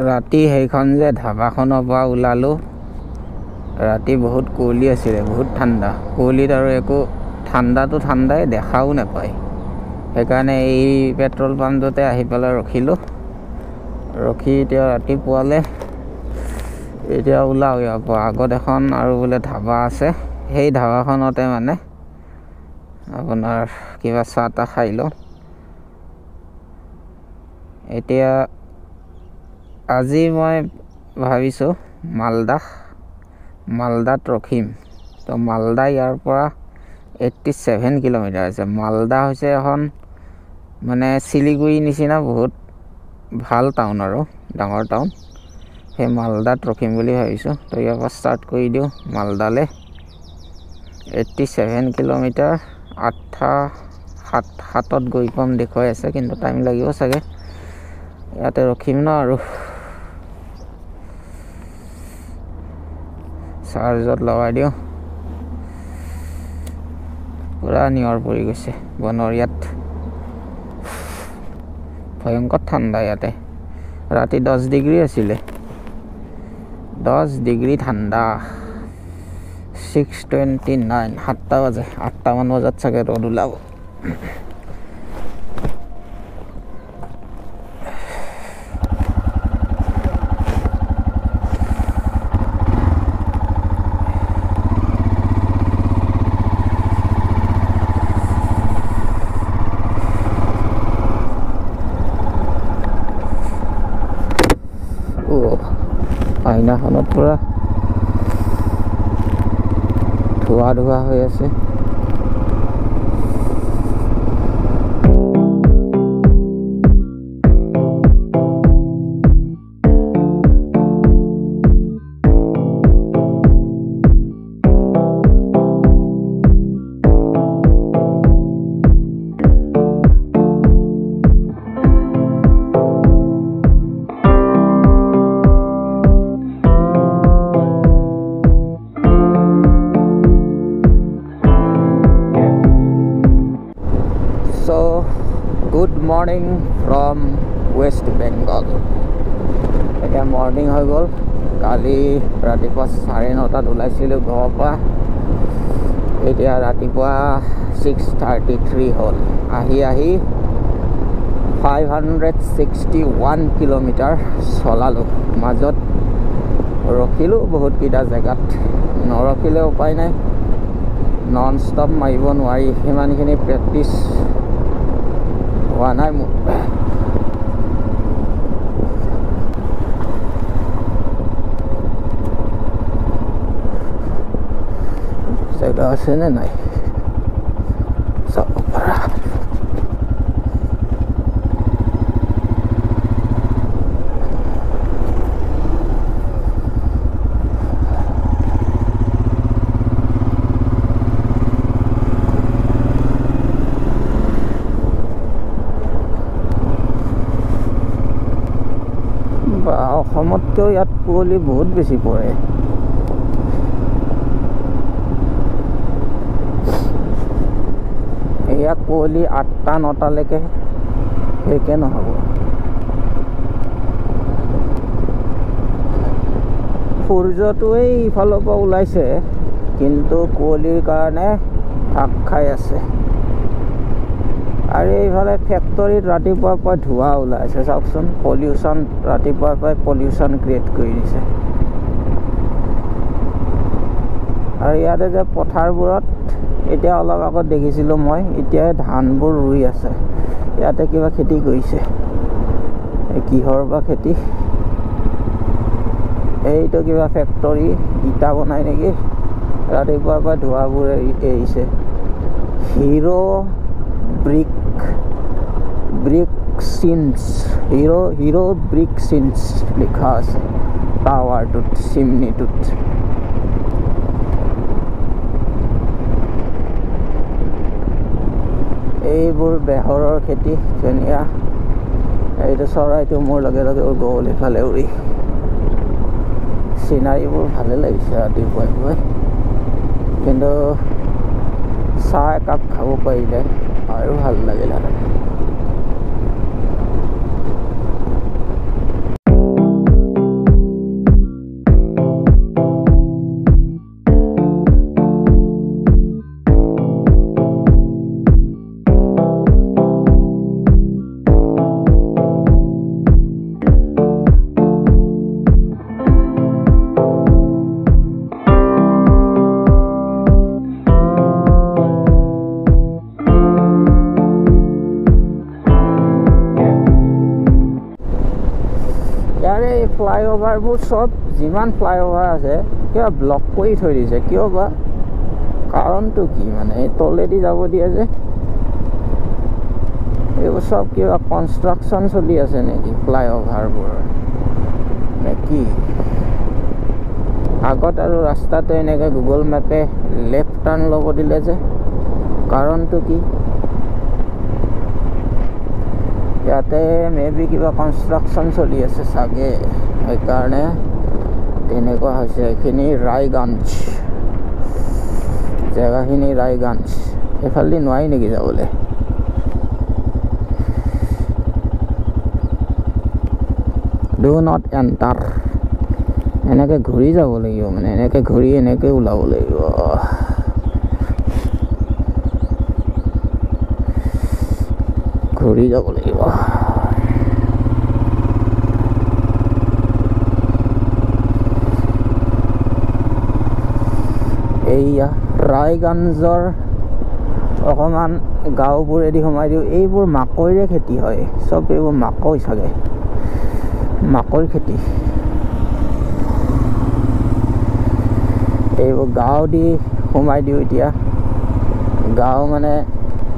ৰাতি সেইখন যে ধাবাখনৰ পৰা ওলালোঁ, ৰাতি বহুত কুঁৱলী আছিলে, বহুত ঠাণ্ডা। কুঁৱলীত আৰু একো ঠাণ্ডাটো ঠাণ্ডাই দেখাও নাপায়। সেইকাৰণে এই পেট্ৰল পাম্পটোতে আহি পেলাই ৰখিলোঁ। ৰখি এতিয়া ৰাতিপুৱালে এতিয়া ওলাওঁ ইয়াৰ পৰা। আগত এখন আৰু বোলে ধাবা আছে, সেই ধাবাখনতে মানে আপোনাৰ কিবা চাহ তাহ খাই লওঁ। এতিয়া আজি মই ভাবিছোঁ মালদাত ৰখিম। তো মালদা ইয়াৰ পৰা 87 কিলোমিটাৰ আছে। মালদা হৈছে এখন মানে শিলিগুৰি নিচিনা বহুত ভাল টাউন আৰু ডাঙৰ টাউন। সেই মালদাত ৰখিম বুলি ভাবিছোঁ। তো ইয়াৰ পৰা ষ্টাৰ্ট কৰি দিওঁ মালদালৈ। 87 কিলোমিটাৰ 7ত গৈ পাম দেখুৱাই আছে, কিন্তু টাইম লাগিব চাগে। ইয়াতে ৰখিম ন আৰু চাৰ্জত লগাই দিওঁ। পুৰা নিয়ৰ পৰি গৈছে বনৰীয়াত। ভয়ংকৰ ঠাণ্ডা ইয়াতে। ৰাতি 10 ডিগ্ৰী আছিলে, 10 ডিগ্ৰী ঠাণ্ডা। 6:29 7টা বাজে। 8টামান বজাত চাগে ৰ'দ ওলাব। আইনাখনত পুৰা ধোৱা হৈ আছে। Good morning from West Bengal. এতিয়া মৰ্ণিং হৈ গ'ল। কালি ৰাতিপুৱা 9:30 ওলাইছিলোঁ ঘৰৰ পৰা। এতিয়া ৰাতিপুৱা 6:33 হ'ল। আহি 561 কিলোমিটাৰ চলালোঁ। মাজত ৰখিলোঁ বহুতকেইটা জেগাত। নৰখিলে উপায় নাই, নন ষ্টপ মাৰিব নোৱাৰি। সিমানখিনি প্ৰেক্টিচ হোৱা নাই মোৰ। জেগা আছেনে নাই চাব পৰা। অসমতকৈও ইয়াত কুঁৱলী বহুত বেছি পৰে। এয়া কুঁৱলী 8টা-9টালৈকে শেষে নহ'ব। সূৰ্যটো এইফালৰ পৰা ওলাইছে, কিন্তু কুঁৱলীৰ কাৰণে ঢাক খাই আছে। আৰু এইফালে ফেক্টৰীত ৰাতিপুৱাৰ পৰা ধোঁৱা ওলাইছে চাওকচোন। পলিউশ্যন, ৰাতিপুৱাৰ পৰাই পলিউশ্যন ক্ৰিয়েট কৰি দিছে। আৰু ইয়াতে যে পথাৰবোৰত এতিয়া অলপ আগত দেখিছিলোঁ মই, এতিয়াই ধানবোৰ ৰুই আছে। ইয়াতে কিবা খেতি কৰিছে, কিহৰ বা খেতি। এইটো কিবা ফেক্টৰী, ইটা বনাই নেকি। ৰাতিপুৱাৰ পৰা ধোঁৱাবোৰ এৰিছে। Hero brick scenes, hero brick scenes লিখা আছে টাৱাৰটোত, চিমনিটোত। এইবোৰ বেহৰৰ খেতি ধুনীয়া। এইটো চৰাইটো মোৰ লগে লগে গ'ল ইফালে উৰি। চিনাৰীবোৰ ভালে লাগিছে ৰাতিপুৱাই। কিন্তু চাহ একাপ খাব পাৰিলে আৰু ভাল লাগিলে। ফ্লাইঅভাৰবোৰ চব যিমান ফ্লাইঅভাৰ আছে কিবা ব্লক কৰি থৈ দিছে কিয় বা কাৰণটো কি মানে এই তলেদি যাব দিয়ে যে এইবোৰ চব কিবা কনষ্ট্ৰাকশ্যন চলি আছে নেকি ফ্লাইঅভাৰবোৰৰ নে কি আগত আৰু ৰাস্তাটো এনেকৈ গুগল মেপে লেফ্ট টাৰ্ণ ল'ব দিলে যে কাৰণটো কি ইয়াতে মেবি কিবা কনষ্ট্ৰাকশ্যন চলি আছে চাগে সেইকাৰণে তেনেকুৱা হৈছে এইখিনি ৰায়গঞ্জ জেগাখিনি ৰায়গঞ্জ এইফালেদি নোৱাৰি নেকি যাবলৈ ডু নট এণ্টাৰ এনেকৈ ঘূৰি যাব লাগিব মানে এনেকৈ ঘূৰি এনেকৈ ওলাব লাগিব ঘূৰি যাব লাগিব এইয়া ৰায়গঞ্জৰ অকণমান গাঁওবোৰেদি সোমাই দিওঁ এইবোৰ মাকৈৰে খেতি হয় চব এইবোৰ মাকৈ চাগে মাকৈ খেতি এইবোৰ গাঁও দি সোমাই দিওঁ এতিয়া গাঁও মানে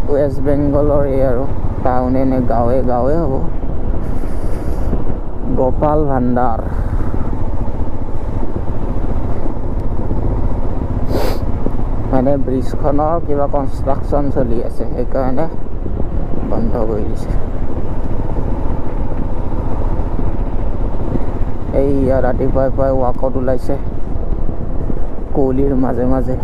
ৱেষ্ট বেংগলৰ এই আৰু টাউনে নে গাঁৱে গাঁৱে হ'ব গোপাল ভাণ্ডাৰ মানে ব্ৰিজখনৰ কিবা কনষ্ট্ৰাকশ্যন চলি আছে সেইকাৰণে বন্ধ কৰি দিছে এইয়া ৰাতিপুৱাই পুৱাই ৱাকত ওলাইছে কুঁৱলীৰ মাজে মাজে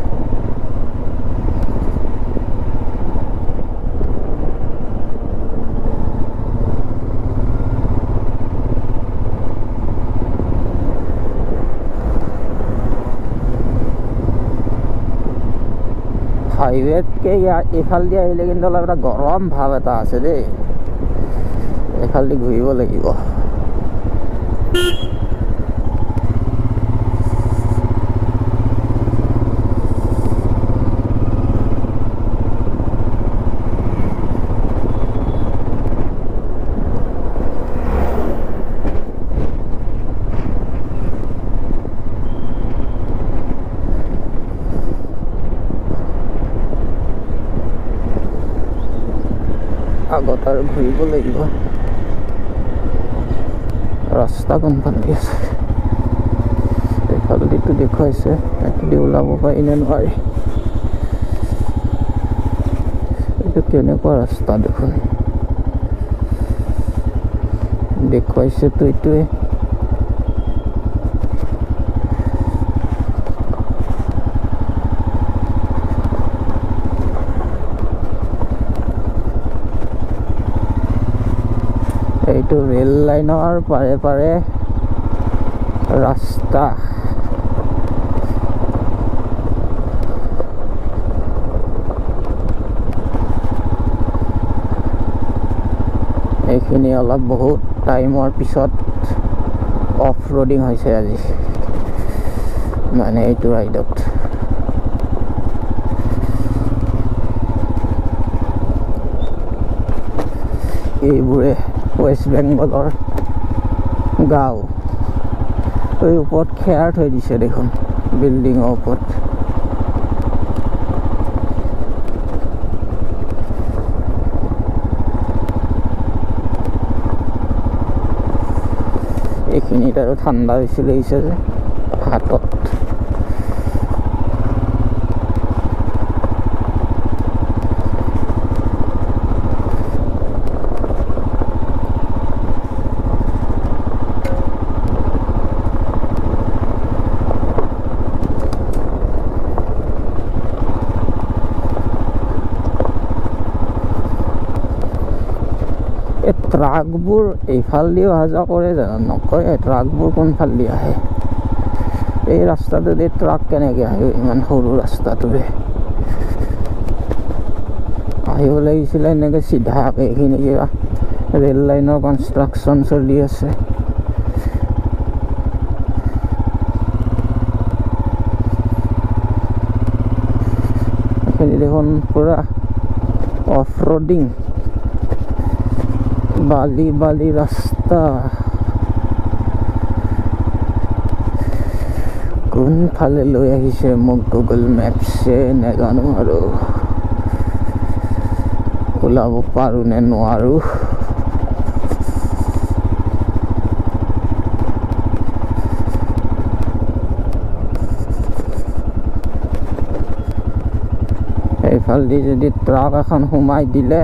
হাইৱেতকৈ এইফালেদি আহিলে কিন্তু অলপ এটা গৰম ভাৱ এটা আছে দেই এইফালেদি ঘূৰিব লাগিব আগত আৰু ঘূৰিব লাগিব ৰাস্তা কোনফালে আছে এইফালেদিতো দেখুৱাইছে একেদি ওলাব পাৰি নে নোৱাৰি এইটো কেনেকুৱা ৰাস্তা দেখোন দেখুৱাইছেতো এইটোৱে এইটো ৰেল লাইনৰ পাৰে পাৰে ৰাস্তা এইখিনি অলপ বহুত টাইমৰ পিছত অফ ৰোডিং হৈছে আজি মানে এইটো ৰাইডত এইবোৰে ৱেষ্ট বেংগলৰ গাঁও এই ওপৰত খেৰ থৈ দিছে দেখোন বিল্ডিঙৰ ওপৰত এইখিনিত আৰু ঠাণ্ডা বেছি লাগিছে যে হাতত ট্ৰাকবোৰ এইফালেদি অহা যোৱা কৰে জানো নকয় ট্ৰাকবোৰ কোনফালেদি আহে এই ৰাস্তাটোতে ট্ৰাক কেনেকৈ আহে ইমান সৰু ৰাস্তাটোৰে আহিব লাগিছিলে এনেকৈ চিধাকৈ এইখিনি কিবা ৰেল লাইনৰ কনষ্ট্ৰাকশ্যন চলি আছে এইখিনি দেখোন পূৰা অফ ৰোডিং বালি বালি ৰাস্তা কোনফালে লৈ আহিছে মোক গুগল মেপছে নাজানো আৰু ওলাব পাৰোঁ নে নোৱাৰোঁ। এইফালেদি যদি ট্ৰাক এখন সোমাই দিলে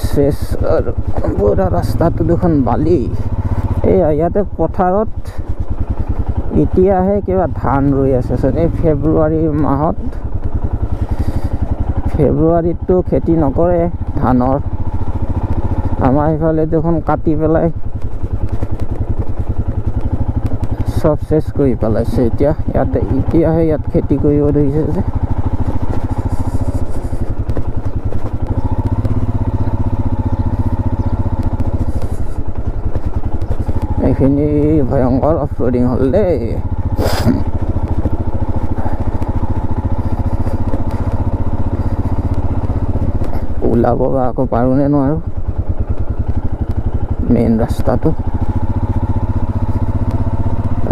চেচ আৰু পুৰা ৰাস্তাটো দুখন বালি। ইয়াতে পথাৰত এতিয়াহে কিবা ধান ৰুই আছে চোন। এই ফেব্ৰুৱাৰী মাহত, ফেব্ৰুৱাৰীততো খেতি নকৰে ধানৰ। আমাৰ এইফালে দেখোন কাটি পেলাই চব চেচ কৰি পেলাইছে। এতিয়াহে ইয়াত খেতি কৰিব ধৰিছে যে। এইখিনি ভয়ংকৰ অফ ৰোডিং হ'ল দেই। ওলাব আকৌ পাৰোঁ নে নোৱাৰোঁ মেইন ৰাস্তাটো।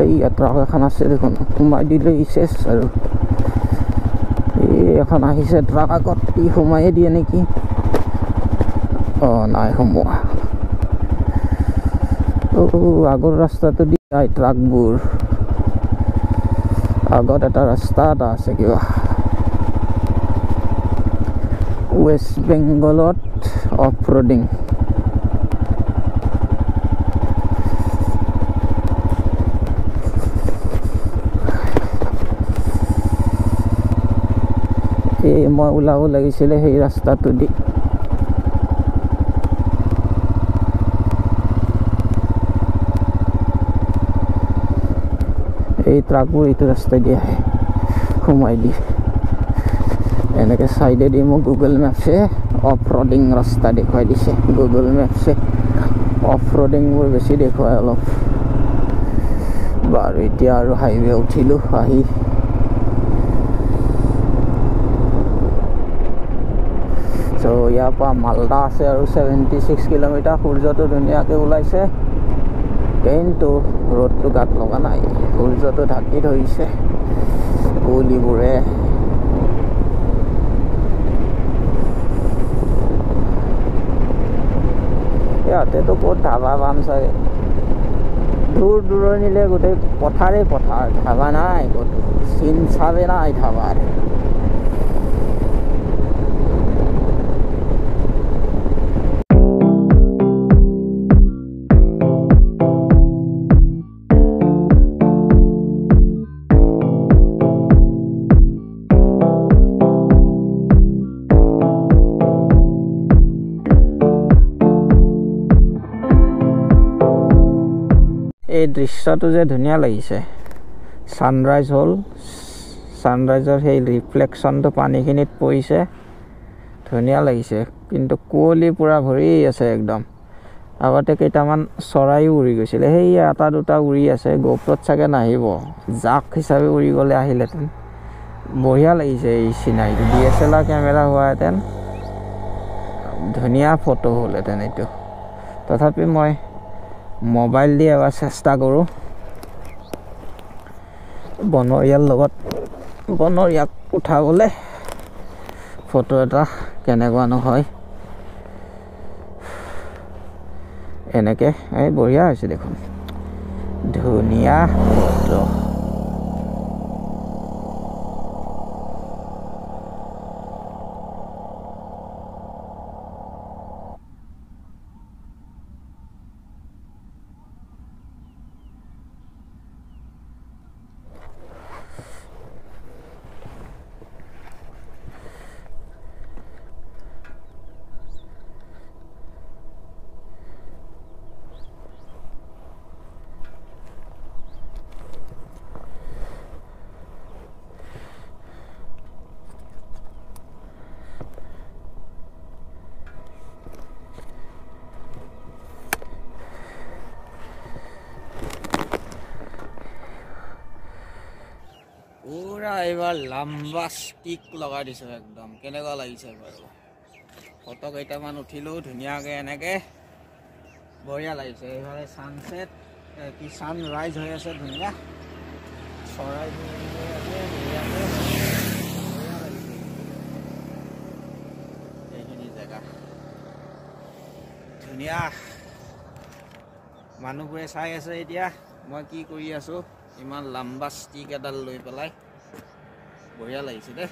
এই ট্ৰাক এখন আছে দেখোন, সোমাই দিলে চেচ আৰু। এই এখন আহিছে ট্ৰাক আগত, সোমায়ে দিয়ে নেকি? নাই সোমোৱা। আগৰ ৰাস্তাটো দি যায় ট্ৰাকবোৰ। আগত এটা ৰাস্তা এটা আছে কিবা। ৱেষ্ট বেংগলত অফ ৰোডিং। মই ওলাব লাগিছিলে সেই ৰাস্তাটো দি। এই ট্ৰাকবোৰ এইটো ৰাস্তাই দি আহে, সোমাই দিয়ে এনেকৈ চাইডেদি। মোক গুগল মেপছে অফ ৰোডিং ৰাস্তা দেখুৱাই দিছে। গুগল মেপছে অফ ৰোডিংবোৰ বেছি দেখুৱাই অলপ। বাৰু এতিয়া আৰু হাইৱে উঠিলোঁ আহি। চ' ইয়াৰ পৰা মালদা আছে আৰু 76 কিলোমিটাৰ। সূৰ্যটো ধুনীয়াকৈ ওলাইছে, কিন্তু ৰ'দটো গাত লগা নাই। সূৰ্যটো ঢাকি ধৰিছে কুঁৱলীবোৰে। ইয়াতেতো ক'ত ধাবা পাম চাগে। দূৰ দূৰণিলে গোটেই পথাৰেই পথাৰ, ধাবা নাই ক'তো। চিন চাবে নাই ধাবাৰ। এই দৃশ্যটো যে ধুনীয়া লাগিছে। ছানৰাইজ হ'ল, ছানৰাইজৰ সেই ৰিফ্লেকশ্যনটো পানীখিনিত পৰিছে, ধুনীয়া লাগিছে। কিন্তু কুঁৱলী পূৰা ভৰি আছে একদম। আগতে কেইটামান চৰাইও উৰি গৈছিলে, সেই এটা দুটা উৰি আছে। গোপ্ৰত চাগে নাহিব, জাক হিচাপে উৰি গ'লে আহিলেহেঁতেন। বঢ়িয়া লাগিছে এই চিনাৰীটো। DSLR কেমেৰা হোৱাহেঁতেন ধুনীয়া ফটো হ'লহেঁতেন এইটো। তথাপি মই মোবাইল দি এবাৰ চেষ্টা কৰোঁ বনৰীয়াৰ লগত, বনৰীয়াক উঠাবলৈ ফটো এটা কেনেকুৱানো হয়। এনেকৈ বঢ়িয়া হৈছে দেখোন, ধুনীয়া ফটো। পুৰা এইবাৰ লম্বা ষ্টিক লগাই দিছোঁ একদম। কেনেকুৱা লাগিছে বাৰু? ফটো কেইটামান উঠিলোঁ ধুনীয়াকৈ, এনেকৈ বঢ়িয়া লাগিছে। এইফালে ছানছেট কি ছানৰাইজ হৈ আছে, ধুনীয়া। চৰাই এইখিনি জেগা ধুনীয়া। মানুহবোৰে চাই আছে এতিয়া মই কি কৰি আছো। ইমান লম্বা ষ্টিক এডাল লৈ পেলাই বঢ়িয়া লাগিছে দেই।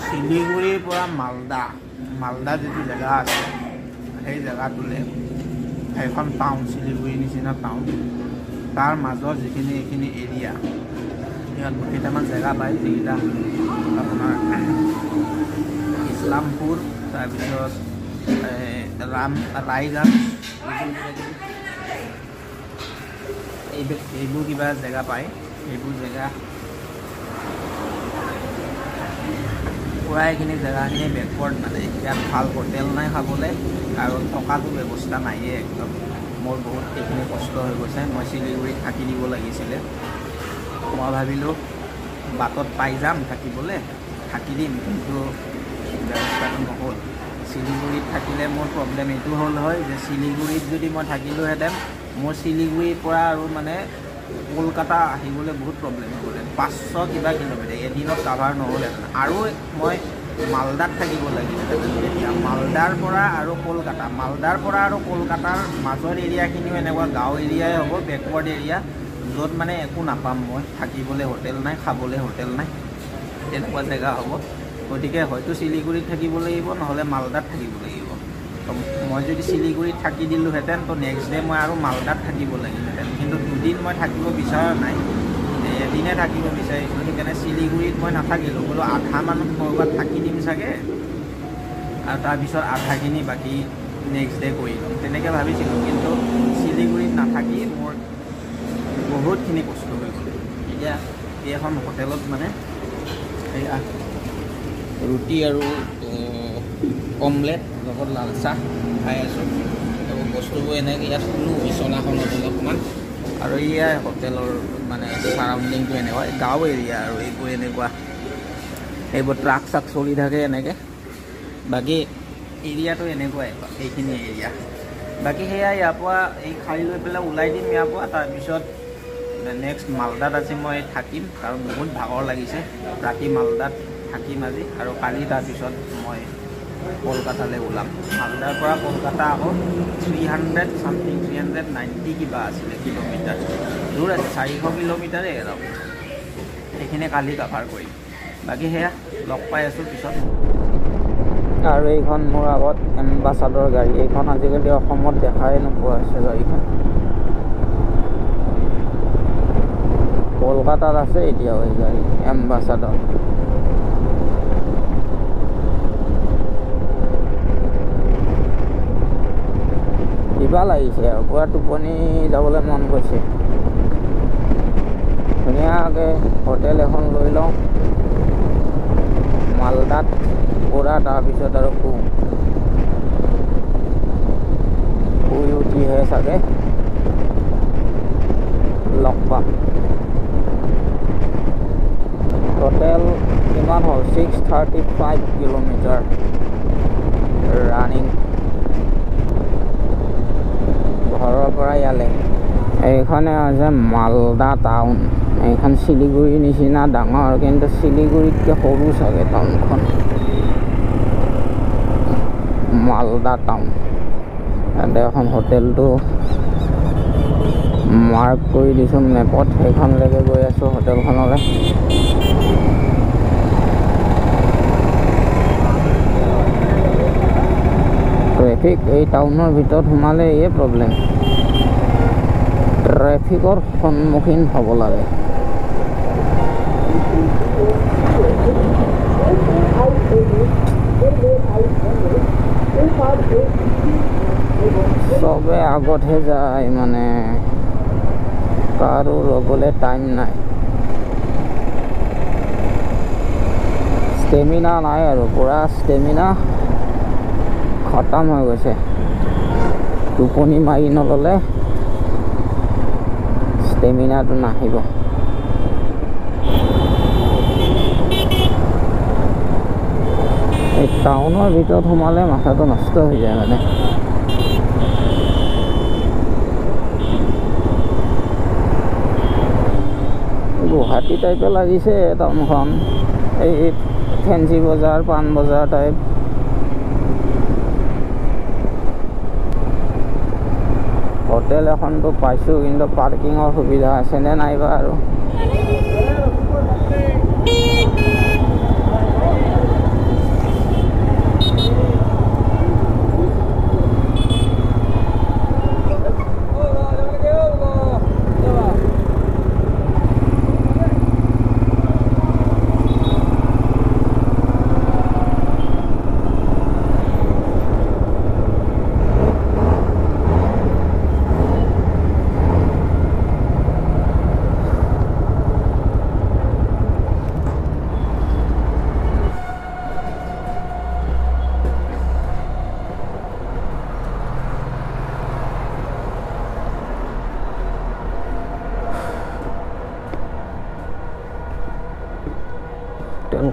শিলিগুড়িৰ পৰা মালদা যিটো জেগা আছে সেই জেগাটোলৈ সেইখন টাউন শিলিগুড়িৰ নিচিনা টাউন তাৰ মাজত যিখিনি এইখিনি এৰিয়া ইয়াত কেইটামান জেগা পায় যিকেইটা আপোনাৰ ইছলামপুৰ তাৰপিছত ৰায়গঞ্জ এইবোৰ কিবা জেগা পায়। এইবোৰ জেগা পুৰা এইখিনি জেগাখিনি বেকৱাৰ্ড মানে ইয়াত ভাল হোটেল নাই খাবলৈ আৰু থকাটো ব্যৱস্থা নাইয়ে একদম। মোৰ বহুত এইখিনি কষ্ট হৈ গৈছে। মই শিলিগুড়িত থাকি দিব লাগিছিলে। মই ভাবিলোঁ বাটত পাই যাম থাকিবলৈ, থাকি দিম, কিন্তু ব্যৱস্থাটো নহ'ল। শিলিগুড়িত থাকিলে মোৰ প্ৰব্লেম এইটো হ'ল হয় যে শিলিগুড়িত যদি মই থাকিলোঁহেঁতেন মোৰ শিলিগুড়িৰ পৰা আৰু মানে কলকাতা আহিবলৈ বহুত প্ৰব্লেম হ'লহেঁতেন। 500 কিবা কিলোমিটাৰ এদিনত কাভাৰ নহ'লহেঁতেন। আৰু মই মালদাত থাকিব লাগিলহেঁতেন। এতিয়া মালদাৰ পৰা আৰু কলকাতাৰ মাজৰ এৰিয়াখিনিও এনেকুৱা গাঁও এৰিয়াই হ'ব, বেকৱাৰ্ড এৰিয়া, য'ত মানে একো নাপাম মই। থাকিবলৈ হোটেল নাই, খাবলৈ হোটেল নাই, তেনেকুৱা জেগা হ'ব। গতিকে হয়তো শিলিগুড়িত থাকিব লাগিব, নহ'লে মালদাত থাকিব লাগিব। তো মই যদি শিলিগুড়িত থাকি দিলোঁহেঁতেন তো নেক্সট ডে মই আৰু মালদাত থাকিব লাগিলহেঁতেন। কিন্তু দুদিন মই থাকিব বিচৰা নাই, এদিনে থাকিব বিচাৰিছোঁ। সেইকাৰণে শিলিগুড়িত মই নাথাকিলোঁ, বোলো আধামানত ক'ৰবাত থাকি দিম চাগে আৰু তাৰপিছত আধাখিনি বাকী নেক্সট ডে কৰি ল'ম, তেনেকৈ ভাবিছিলোঁ। কিন্তু শিলিগুড়িত নাথাকি মোৰ বহুতখিনি কষ্ট হৈ গ'ল। এতিয়া এইখন হোটেলত মানে এয়া ৰুটি আৰু অমলেট লগত লাল চাহ খাই আছোঁ। আৰু বস্তুবোৰ এনেকৈ ইয়াত শুলোঁ বিচনাখনত অলপমান। আৰু এয়া হোটেলৰ মানে চাৰাউণ্ডিংটো এনেকুৱা গাঁও এৰিয়া আৰু এইবোৰ এনেকুৱা এইবোৰ ট্ৰাক চাক চলি থাকে এনেকৈ। বাকী এৰিয়াটো এনেকুৱাই, এইখিনি এৰিয়া। বাকী সেয়া ইয়াৰ পৰা এই খাই লৈ পেলাই ওলাই দিম ইয়াৰ পৰা। তাৰপিছত নেক্সট মালদাত আজি মই থাকিম, কাৰণ বহুত ভাগৰ লাগিছে। ৰাতি মালদাত থাকিম আজি, আৰু কালি তাৰপিছত মই কলকাতালৈ ওলাম। মালদাৰ পৰা কলকাতা আকৌ 390 কিবা আছিলে কিলোমিটাৰ, দূৰ আছে, 400 কিলোমিটাৰে এৰাও। সেইখিনি কালি কাভাৰ কৰিম। বাকী সেয়া লগ পাই আছোঁ পিছত। আৰু এইখন মোৰ আগত এম্বাচাডৰ গাড়ী। এইখন আজিকালি অসমত দেখাই নোপোৱা হৈছে গাড়ীখন। কলকাতাত আছে এতিয়াও এই গাড়ী এম্বাচাডৰ। কিবা লাগিছে আৰু পুৰা টোপনি যাবলৈ মন গৈছে। ধুনীয়াকৈ হোটেল এখন লৈ লওঁ মালদাত পুৰা, তাৰপিছত আৰু শুই উঠিহে চাগে লগ পাম। টোটেল কিমান হ'ল? 635 কিলোমিটাৰ ৰানিং ঘৰৰ পৰা ইয়ালৈ। এইখনে হৈছে মালদা টাউন। এইখন শিলিগুড়িৰ নিচিনা ডাঙৰ, কিন্তু শিলিগুড়িতকৈ সৰু চাগে টাউনখন। মালদা টাউন। ইয়াতে এখন হোটেলটো মাৰ্ক কৰি দিছোঁ মেপত, সেইখনলৈকে গৈ আছোঁ হোটেলখনলৈ। ট্ৰেফিক এই টাউনৰ ভিতৰত সোমালে এই প্ৰব্লেম, ট্ৰেফিকৰ সন্মুখীন হ'ব লাগে। চবে আগতহে যায় মানে কাৰো ৰ'বলৈ টাইম নাই ষ্টেমিনা নাই আৰু পুৰা ষ্টেমিনা খতম হৈ গৈছে টোপনি মাৰি নল'লে ষ্টেমিনাটো নাহিব এই টাউনৰ ভিতৰত সোমালে মাথাটো নষ্ট হৈ যায় মানে গুৱাহাটী টাইপে লাগিছে টাউনখন এই ফেঞ্চি বজাৰ পাণ বজাৰ টাইপ হোটেল এখনতো পাইছোঁ কিন্তু পাৰ্কিঙৰ সুবিধা আছেনে নাইবা আৰু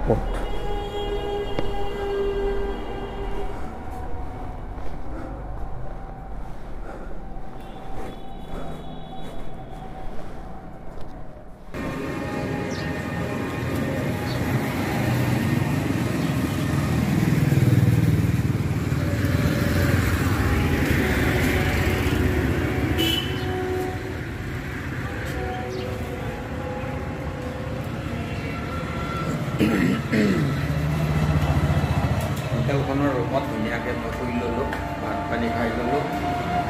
ক'ত হোটেলখনৰ ৰুমত ধুনীয়াকৈ মই শুই ল'লোঁ ভাত পানী খাই ল'লোঁ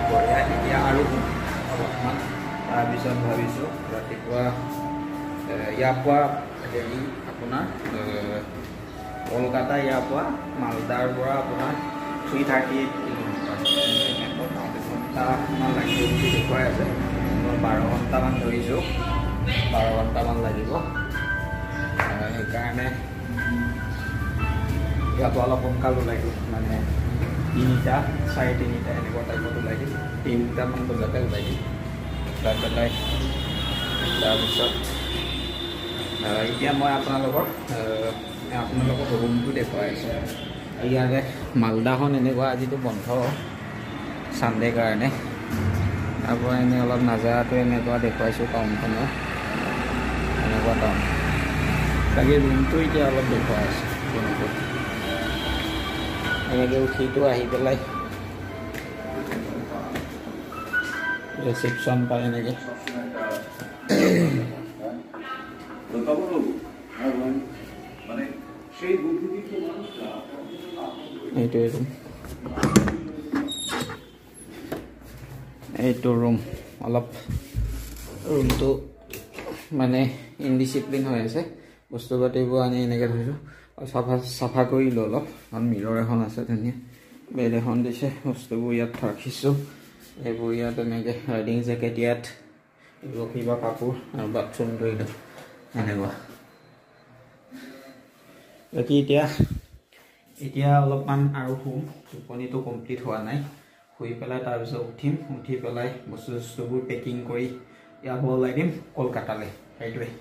বঢ়িয়া এতিয়া আৰু অলপমান তাৰপিছত ভাবিছোঁ ৰাতিপুৱা ইয়াৰ পৰা হেৰি আপোনাৰ কলকাতা ইয়াৰ পৰা মালদাৰ পৰা আপোনাৰ 338 কিলোমিটাৰ ঘণ্টামান লাগিব বুলি দেখুৱাই আছে মই 12 ঘণ্টামান ধৰিছোঁ 12 ঘণ্টামান লাগিব সেইকাৰণে ইয়াতো অলপ সোনকাল ওলাইছোঁ মানে 3টা 3:30 এনেকুৱা টাইমত ওলাইছিল 3টামান বজাতে ওলাইছিল ওলাই পেলাই তাৰপিছত এতিয়া মই আপোনালোকক ৰুমটো দেখুৱাই আছোঁ ইয়াৰে মালদাখন এনেকুৱা আজিতো বন্ধ ছানডে কাৰণে তাৰপৰা এনেই অলপ নাজাৰাটো এনেকুৱা দেখুৱাইছোঁ টাউনখনৰ এনেকুৱা টাউন বাকী ৰুমটো এতিয়া অলপ দেখুৱাই আছোঁ ৰুমটো এনেকৈ উঠিটো আহি পেলাই ৰিচিপশ্যন পায় এনেকৈ এইটোৱে ৰুম এইটো ৰুম অলপ ৰুমটো মানে ইনডিচিপ্লিন হৈ আছে বস্তু পাতিবোৰ আনি এনেকৈ ধৰিছোঁ চাফা কৰিলোঁ অলপ কাৰণ মিৰৰ এখন আছে ধুনীয়া বেড এখন দিছে বস্তুবোৰ ইয়াত ৰাখিছোঁ এইবোৰ ইয়াত এনেকৈ ৰাইডিং জেকেট ইয়াত এইবোৰ কিবা কাপোৰ আৰু বাথৰুম ধৰিলোঁ এনেকুৱা বাকী এতিয়া অলপমান আৰু শুম টোপনিটো কমপ্লিট হোৱা নাই শুই পেলাই তাৰপিছত উঠি পেলাই বস্তুবোৰ পেকিং কৰি ইয়াৰ পৰা ওলাই দিম কলকাতালৈ সেইটোৱে